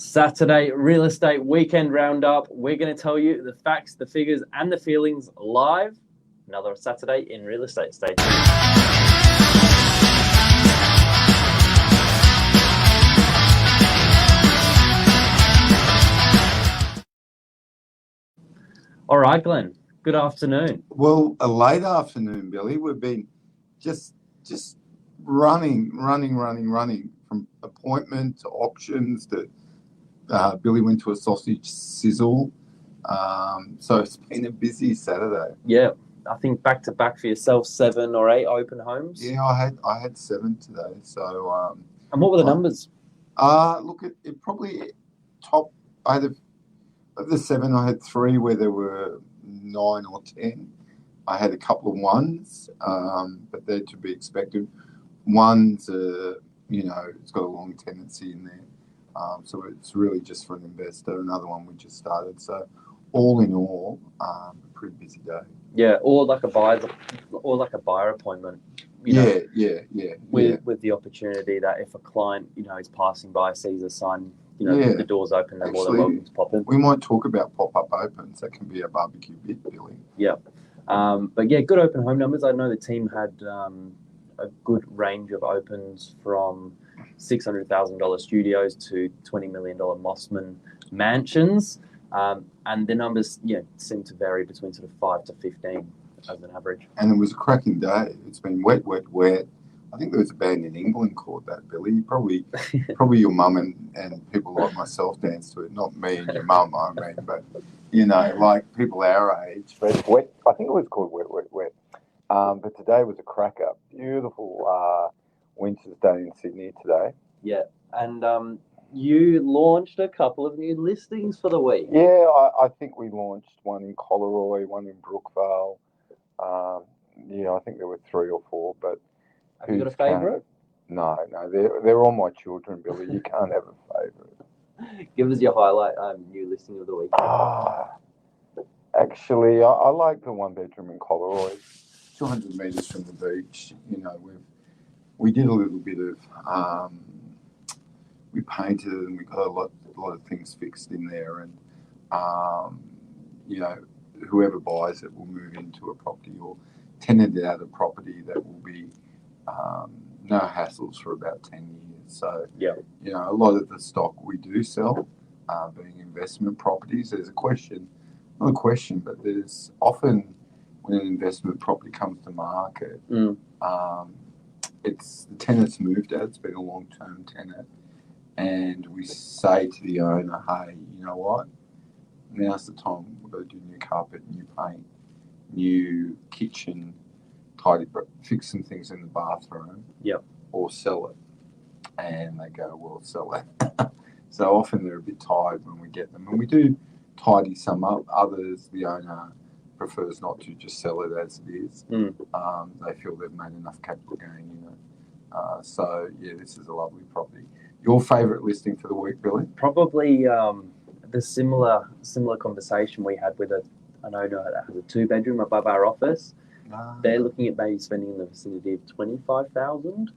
Saturday real estate weekend roundup. We're going to tell you the facts, the figures, and the feelings live. Another Saturday in real estate. Stay tuned. All right, Glenn. Good afternoon. Well, a late afternoon, Billy. We've been just running from appointment to auctions to Billy went to a sausage sizzle. So it's been a busy Saturday. Yeah, I think back to back for yourself, 7 or 8 open homes. Yeah, I had 7 today. So and what were the numbers? Look, it probably top. I had of the 7, I had 3 where there were 9 or 10. I had a couple of ones, but they're to be expected. One's, it's got a long tenancy in there. So it's really just for an investor. Another one we just started. So all in all, a pretty busy day. Yeah, or like a buyer appointment. Yeah. With the opportunity that if a client, is passing by, sees a sign, the door's open, they're more than welcome to pop in. We might talk about pop-up opens. That can be a barbecue bit, Billy. Yeah. But yeah, good open home numbers. I know the team had a good range of opens from $600,000 studios to $20 million Mossman mansions. And the numbers, seem to vary between sort of 5 to 15 as an average. And it was a cracking day. It's been wet. I think there was a band in England called that, Billy. Probably your mum and people like myself danced to it. Not me and your mum, I mean, but, like people our age. But wet. I think it was called Wet. But today was a cracker. Beautiful winter's day in Sydney today. Yeah, and you launched a couple of new listings for the week. Yeah, I think we launched one in Collaroy, one in Brookvale. I think there were 3 or 4, but have you got a favourite? No, they're all my children, Billy. You can't have a favourite. Give us your highlight new listing of the week. Actually, I like the 1-bedroom in Collaroy, 200 metres from the beach. We did a little bit of we painted and we got a lot of things fixed in there, and whoever buys it will move into a property or tenanted out a property that will be no hassles for about 10 years. So a lot of the stock we do sell being investment properties. There's not a question, but there's often when an investment property comes to market, it's the tenant's moved out. It's been a long-term tenant. And we say to the owner, hey, you know what? Now's the time. We've got to do new carpet, new paint, new kitchen, fix some things in the bathroom, or sell it. And they go, well, sell it. So often they're a bit tired when we get them. And we do tidy some up. Others, the owner prefers not to, just sell it as it is. They feel they've made enough capital gain, this is a lovely property. Your favourite listing for the week, Billy? Probably the similar conversation we had with an owner that has a 2-bedroom above our office. They're looking at maybe spending in the vicinity of $25,000.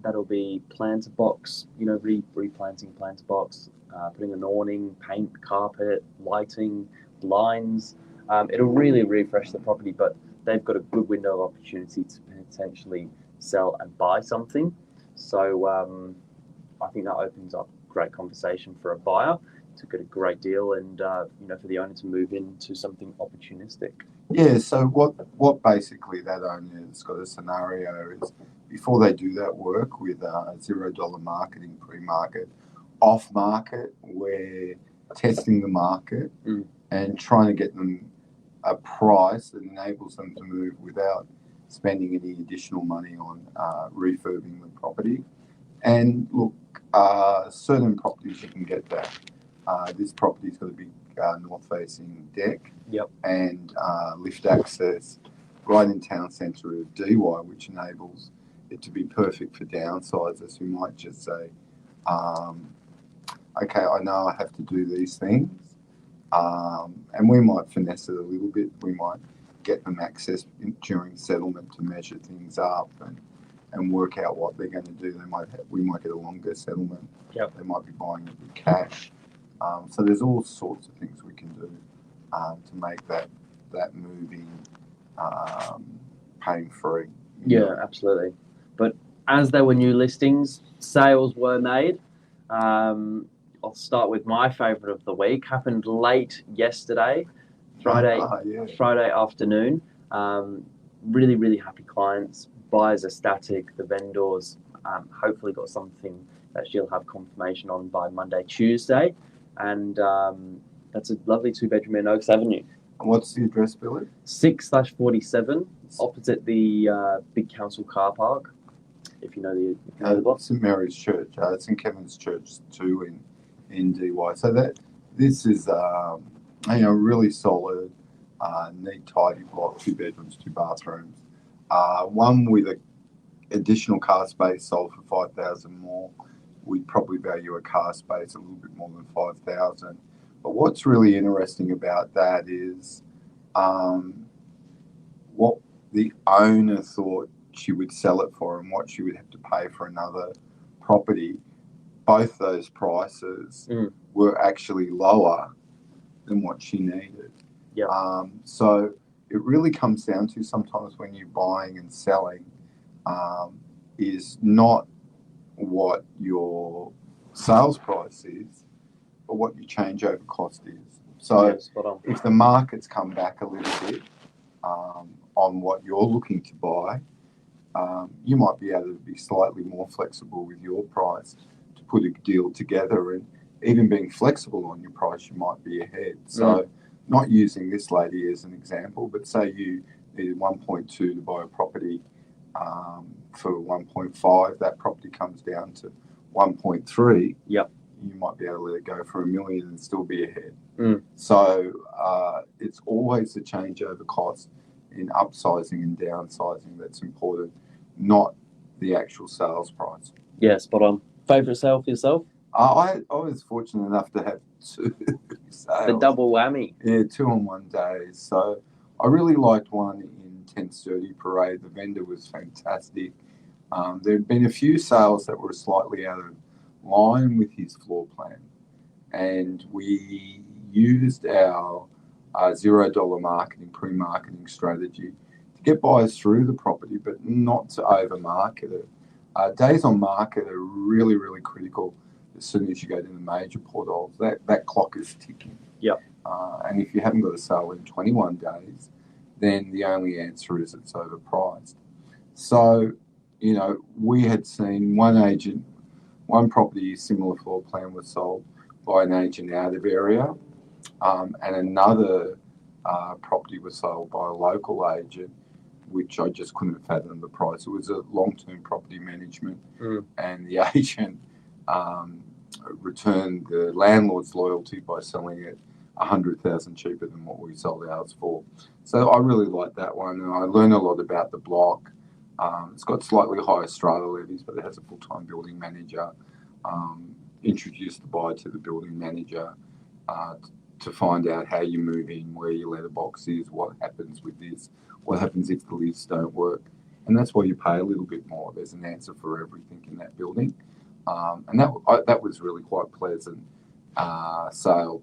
That'll be planter box, replanting planter box, putting an awning, paint, carpet, lighting, blinds. It'll really refresh the property, but they've got a good window of opportunity to potentially sell and buy something. So I think that opens up great conversation for a buyer to get a great deal, and for the owner to move into something opportunistic. Yeah. So what basically that owner's got a scenario is before they do that work with $0 marketing, pre-market, off-market, we're testing the market and trying to get them a price that enables them to move without spending any additional money on refurbing the property. And look, certain properties you can get that. This property's got a big north-facing deck and lift access right in town centre of DY, which enables it to be perfect for downsizers who might just say, okay, I know I have to do these things. And we might finesse it a little bit. We might get them access during settlement to measure things up and work out what they're going to do. We might get a longer settlement. Yep. They might be buying it with cash. So there's all sorts of things we can do to make that moving pain-free. Yeah, absolutely. But as there were new listings, sales were made. I'll start with my favourite of the week. Happened late yesterday, Friday afternoon. Really, really happy clients. Buyers ecstatic. The vendors hopefully got something that she'll have confirmation on by Monday, Tuesday. And that's a lovely 2-bedroom in Oaks Avenue. And what's the address, Billy? 6/47, opposite the big council car park. If you know the block. St Mary's Church, St Kevin's Church 2 in DY. So this is really solid, neat, tidy block, 2 bedrooms, 2 bathrooms. One with an additional car space sold for $5,000 more. We'd probably value a car space a little bit more than $5,000. But what's really interesting about that is what the owner thought she would sell it for and what she would have to pay for another property. Both those prices were actually lower than what she needed. Yep. So it really comes down to sometimes when you're buying and selling is not what your sales price is, but what your changeover cost is. So if the market's come back a little bit on what you're looking to buy, you might be able to be slightly more flexible with your price to put a deal together, and even being flexible on your price, you might be ahead. So not using this lady as an example, but say you needed 1.2 to buy a property for 1.5, that property comes down to 1.3. Yep. You might be able to let it go for $1 million and still be ahead. So it's always the changeover cost in upsizing and downsizing that's important, not the actual sales price. Yeah, spot on. Favourite sale for yourself? I was fortunate enough to have 2 sales. The double whammy. Yeah, 2 on one day. So I really liked one in 1030 Parade. The vendor was fantastic. There had been a few sales that were slightly out of line with his floor plan, and we used our $0 marketing, pre-marketing strategy to get buyers through the property, but not to over-market it. Days on market are really, really critical as soon as you go to the major portals. That clock is ticking. Yep. And if you haven't got a sale in 21 days, then the only answer is it's overpriced. So, we had seen one property, similar floor plan, was sold by an agent out of area, and another property was sold by a local agent, which I just couldn't fathom the price. It was a long-term property management, and the agent returned the landlord's loyalty by selling it $100,000 cheaper than what we sold ours for. So I really liked that one, and I learned a lot about the block. It's got slightly higher strata levies, but it has a full-time building manager. Introduced the buyer to the building manager to find out how you move in, where your letterbox is, what happens with this, what happens if the lifts don't work. And that's why you pay a little bit more. There's an answer for everything in that building. And that was really quite pleasant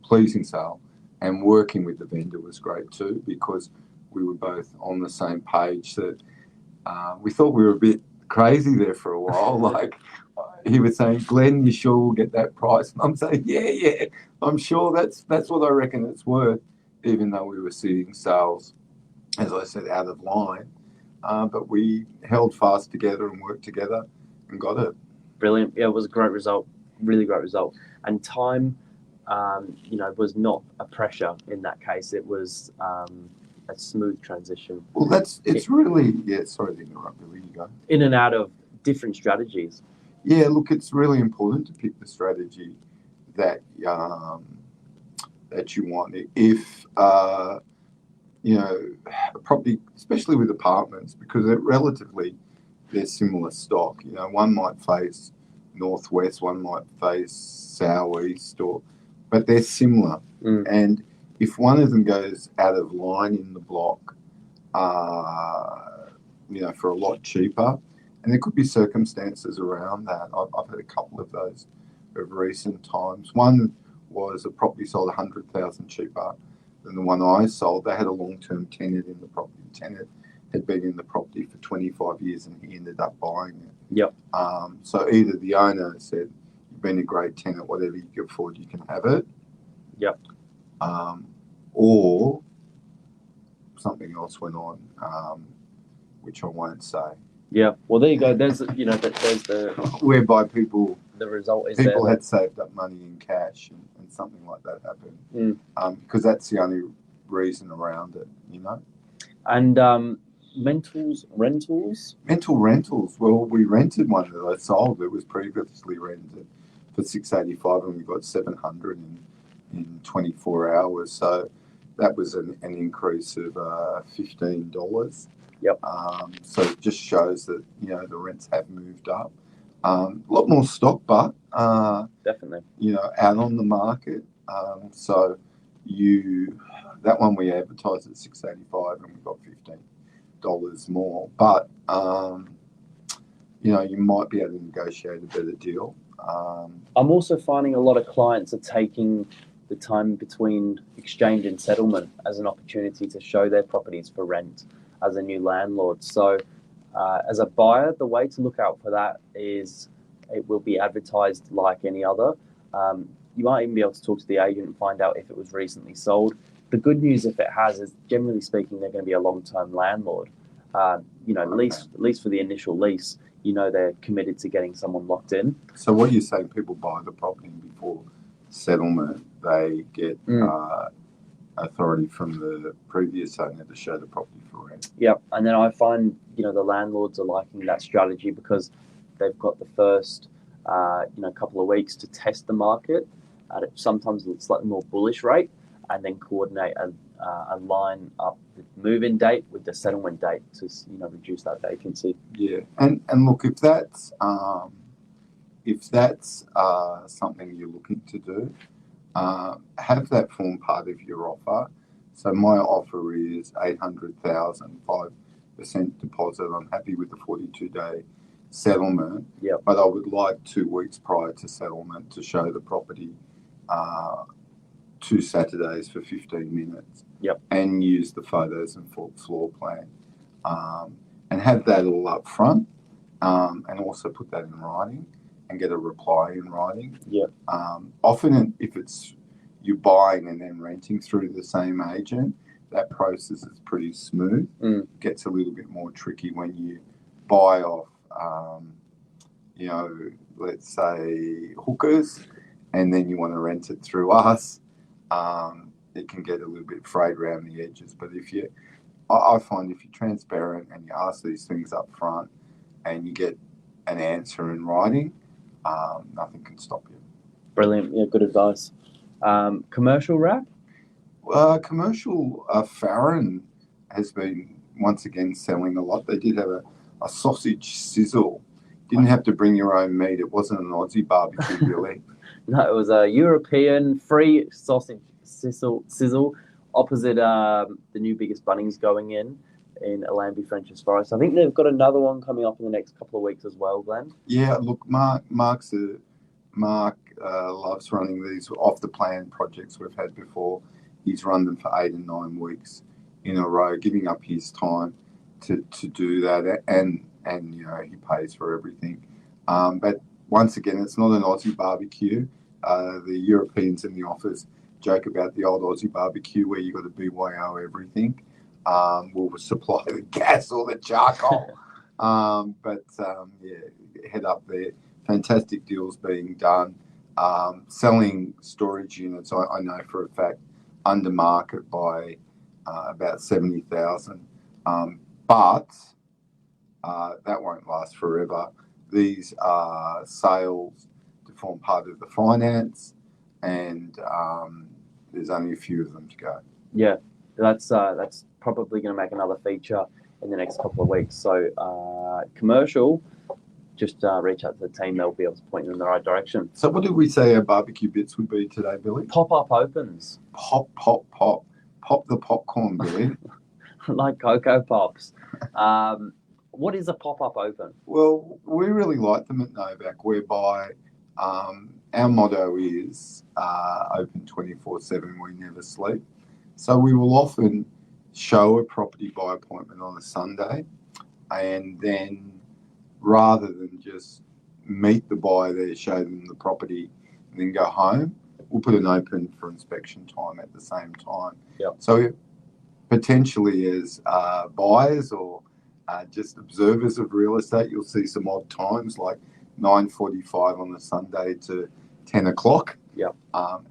pleasing sale. And working with the vendor was great too, because we were both on the same page that we thought we were a bit crazy there for a while. Like he was saying, Glen, you sure we'll get that price? And I'm saying, yeah, I'm sure that's what I reckon it's worth, even though we were seeing sales, as I said, out of line. But we held fast together and worked together and got it. Brilliant. Yeah, it was a great result, really great result. And time, was not a pressure in that case. It was a smooth transition. Well, sorry to interrupt, Billy, you go. In and out of different strategies. Yeah, look, it's really important to pick the strategy that you want. If a property, especially with apartments, because they're similar stock. One might face northwest, one might face southeast, but they're similar. And if one of them goes out of line in the block, for a lot cheaper, And there could be circumstances around that. I've had a couple of those of recent times. One was a property sold 100,000 cheaper than the one I sold. They had a long-term tenant in the property. The tenant had been in the property for 25 years and he ended up buying it. Yep. So either the owner said, "You've been a great tenant, whatever you can afford, you can have it." Yep. Or something else went on, which I won't say. Yeah. Well, there you go. There's there's the whereby people result is people there. had saved up money in cash and something like that happened. Because that's the only reason around it, you know. And rentals. Well, we rented one that I sold. It was previously rented for $685, and we got $700 in 24 hours. So that was an increase of $15. Yep. So it just shows that the rents have moved up. A lot more stock, but Definitely. Out on the market. So that one we advertised at $685, and we got $15 more. But you might be able to negotiate a better deal. I'm also finding a lot of clients are taking the time between exchange and settlement as an opportunity to show their properties for rent as a new landlord. So as a buyer, the way to look out for that is it will be advertised like any other. You might even be able to talk to the agent and find out if it was recently sold. The good news, if it has, is generally speaking, they're going to be a long-term landlord. At least for the initial lease, they're committed to getting someone locked in. So what you're saying, people buy the property before settlement, they get authority from the previous owner to show the property for rent. Yep, and then I find the landlords are liking that strategy because they've got the first couple of weeks to test the market at sometimes a slightly more bullish rate, and then coordinate and line up the move-in date with the settlement date to reduce that vacancy. Yeah, and look, if that's something you're looking to do, have that form part of your offer. So my offer is $800,000, 5% deposit. I'm happy with the 42-day settlement. Yep. But I would like 2 weeks prior to settlement to show the property 2 Saturdays for 15 minutes. Yep. And use the photos and floor plan. And have that all up front. And also put that in writing and get a reply in writing. Yep. Often if it's you're buying and then renting through the same agent, that process is pretty smooth. Gets a little bit more tricky when you buy off, let's say hookers, and then you want to rent it through us. It can get a little bit frayed around the edges. But I find if you're transparent and you ask these things up front and you get an answer in writing, nothing can stop you. Brilliant. Yeah, good advice. Commercial wrap? Commercial Farron has been once again selling a lot. They did have a sausage sizzle. Didn't have to bring your own meat. It wasn't an Aussie barbecue, really. No, it was a European free sausage sizzle opposite the new biggest Bunnings going in Allambie, French's Forest. I think they've got another one coming up in the next couple of weeks as well, Glen. Yeah, look, Mark loves running these off-the-plan projects we've had before. He's run them for 8 and 9 weeks in a row, giving up his time to do that, and he pays for everything. But once again, it's not an Aussie barbecue. The Europeans in the office joke about the old Aussie barbecue where you got to BYO everything. We'll supply the gas or the charcoal. Head up there. Fantastic deals being done. Selling storage units, I know for a fact, under market by about 70,000. But that won't last forever. These are sales to form part of the finance, and there's only a few of them to go. Yeah, that's probably going to make another feature in the next couple of weeks. So commercial, just reach out to the team. They'll be able to point you in the right direction. So what did we say our barbecue bits would be today, Billy? Pop-up opens. Pop. Pop the popcorn, Billy. Like Cocoa Pops. What is a pop-up open? Well, we really like them at Novak, whereby our motto is open 24/7, we never sleep. So we will often show a property by appointment on a Sunday, and then rather than just meet the buyer there, show them the property, and then go home, we'll put an open for inspection time at the same time. Yep. So potentially as buyers or just observers of real estate, you'll see some odd times like 9:45 on a Sunday to 10 o'clock. Yep.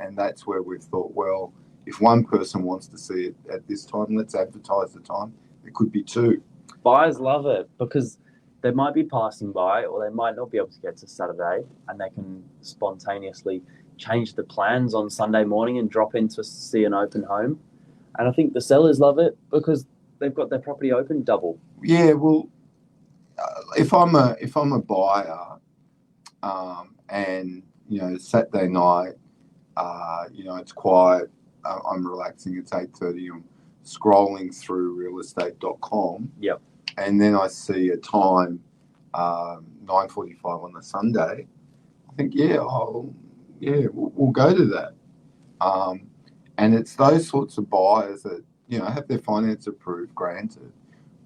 And that's where we've thought, well, if one person wants to see it at this time, let's advertise the time. It could be two. Buyers love it because they might be passing by or they might not be able to get to Saturday, and they can spontaneously change the plans on Sunday morning and drop in to see an open home. And I think the sellers love it because they've got their property open double. Yeah, well, if I'm a buyer, and Saturday night, it's quiet, I'm relaxing. It's 8:30. I'm scrolling through realestate.com. Yep. And then I see a time, 9:45 on a Sunday. I think, we'll go to that. And it's those sorts of buyers that have their finance approved, granted,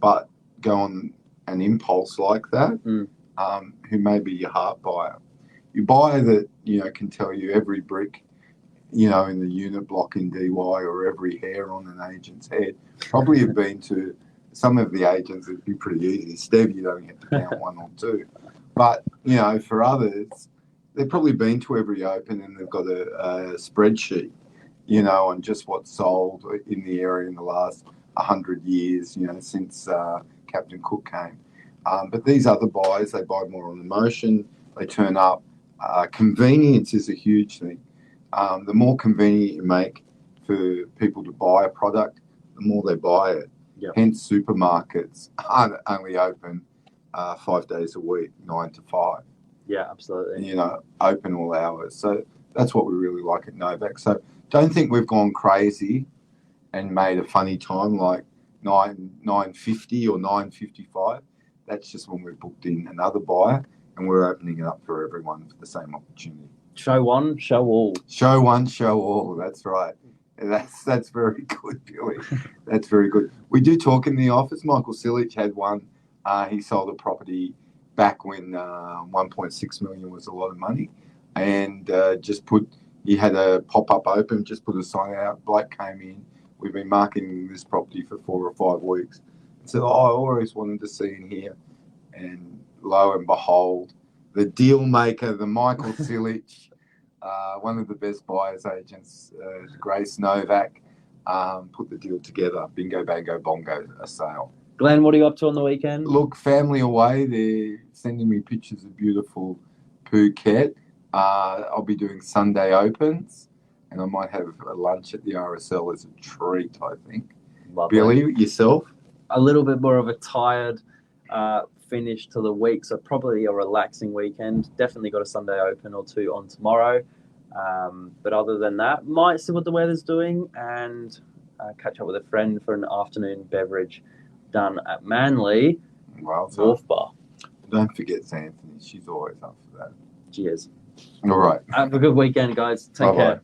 but go on an impulse like that, who may be your heart buyer. Your buyer that can tell you every brick in the unit block in DY or every hair on an agent's head. Probably have been to some of the agents. It'd be pretty easy. Steve, you don't get to count one or two. But, for others, they've probably been to every open and they've got a spreadsheet, on just what's sold in the area in the last 100 years, since Captain Cook came. But these other buyers, they buy more on emotion. They turn up. Convenience is a huge thing. The more convenient you make for people to buy a product, the more they buy it. Yep. Hence, supermarkets aren't only open 5 days a week, 9 to 5. Yeah, absolutely. Open all hours. So that's what we really like at Novak. So don't think we've gone crazy and made a funny time like 9:50 or 9:55. That's just when we've booked in another buyer and we're opening it up for everyone for the same opportunity. Show one, show all. Show one, show all. That's right. That's very good, Billy. That's very good. We do talk in the office. Michael Silich had one. He sold a property back when 1.6 million was a lot of money, and he had a pop-up open, just put a sign out. Blake came in. We've been marketing this property for 4 or 5 weeks. And said, I always wanted to see in here. And lo and behold, the deal maker, the Michael Silich, one of the best buyers agents, Grace Novak, put the deal together. Bingo, bango, bongo, a sale. Glenn, what are you up to on the weekend? Look, family away. They're sending me pictures of beautiful Phuket. I'll be doing Sunday opens, and I might have a lunch at the RSL as a treat, I think. Lovely. Billy, yourself? A little bit more of a tired finish to the week, so probably a relaxing weekend. Definitely got a Sunday open or two on tomorrow. But other than that, might see what the weather's doing and catch up with a friend for an afternoon beverage done at Manly Wharf Bar. Don't forget Anthony. She's always up for that. Cheers. All right. Have a good weekend, guys. Take care.